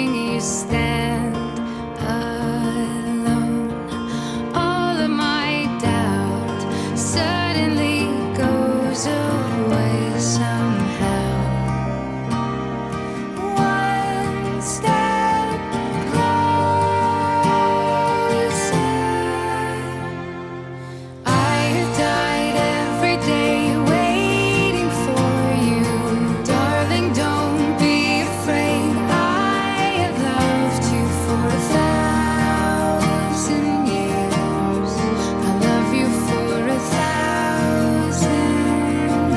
watching you stand alone. All of my doubt suddenly goes away somehow. One step closer. I have died every day waiting for you. Darling, don't be afraid. I have loved you for 1,000 years. I love you for 1,000 more.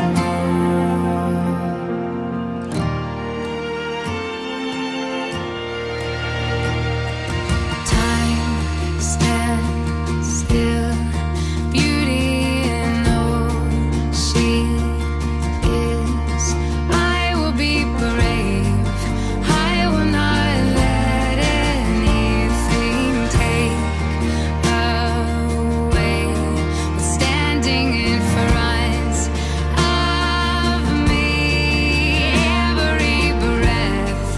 Time stands still. Beauty in all she is. I will be brave. I will not let anything take away what's standing in front of me. Every breath,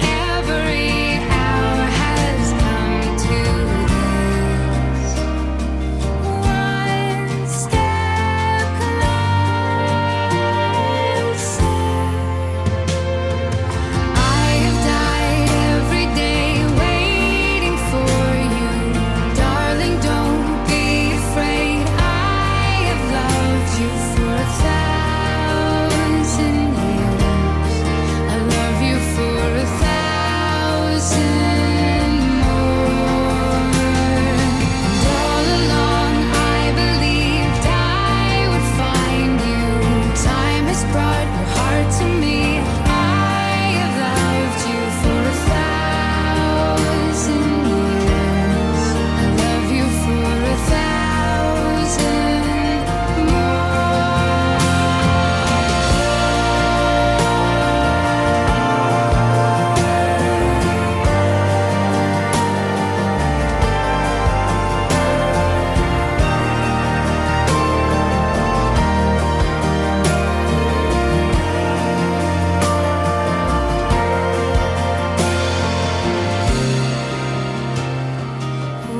every hour has come to this. One step closer. I have died every day waiting for you. Darling, don't be afraid. I have loved you for 1,000 years. I love you for 1,000 more. And all along I believed I would find you. Time has brought your heart to me. I have loved you for 1,000 years. I love you for 1,000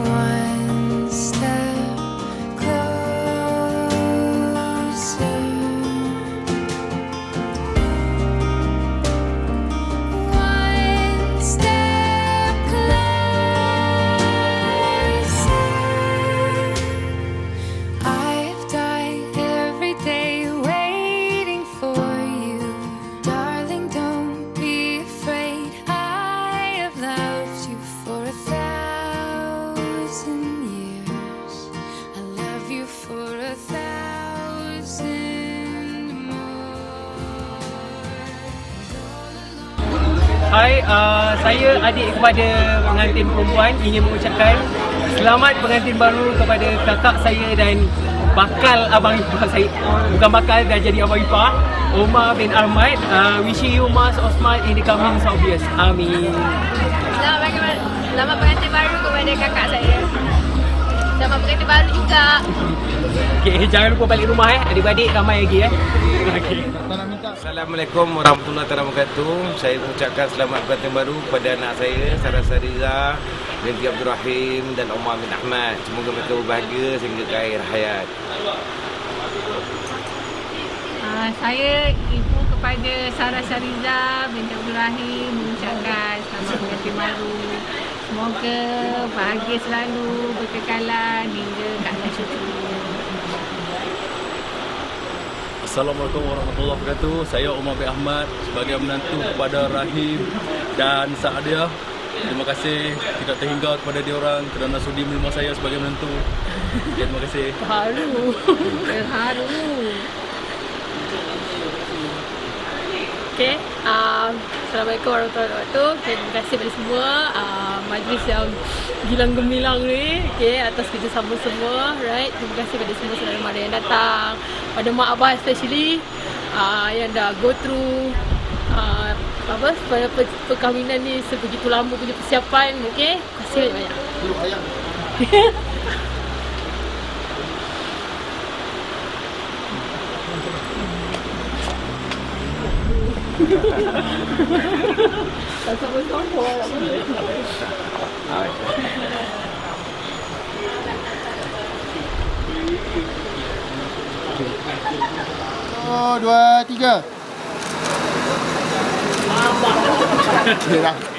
one step closer. One step closer. I have died every day waiting for you. Darling, don't be afraid. I have loved you for 1,000 years. I love you for 1,000 more. Hai, saya adik kepada pengantin perempuan ingin mengucapkan selamat pengantin baru kepada kakak saya dan bakal abang ipar saya. Bukan bakal, dah jadi abang ipar, Omar bin Ahmad. Wishing you Mas Osman in the coming years. Amin. Selamat pengantin baru kepada kakak saya. Selamat pengantin baru juga. Okay, jangan lupa balik rumah adik-adik ramai lagi Okay. Assalamualaikum warahmatullahi wabarakatuh. Saya mengucapkan selamat pengantin baru kepada anak saya Sara binti Abdul Rahim dan Omar bin Ahmad. Semoga mereka berbahagia sehingga ke akhir hayat. Saya ibu kepada Sara binti Abdul Rahim mengucapkan selamat pengantin baru. Semoga bahagia selalu, berkekalan hingga ke atas cucu. Assalamualaikum warahmatullahi wabarakatuh. Saya Omar bin Ahmad sebagai menantu kepada Rahim dan Saadia. Terima kasih tidak terhingga kepada diorang kerana sudi menerima saya sebagai menantu. Terima kasih. Terharu. Okay, Assalamualaikum warahmatullahi wabarakatuh. Terima kasih kepada semua majlis yang gilang gemilang ni, atas kerjasama semua, right. Terima kasih kepada semua saudara mara yang datang, pada mak abah especially yang dah go through pada perkahwinan ni sebegitu lama punya persiapan. Terima kasih banyak-banyak. Tak sama-sama lah. Oh, 2, 3. Okay dah.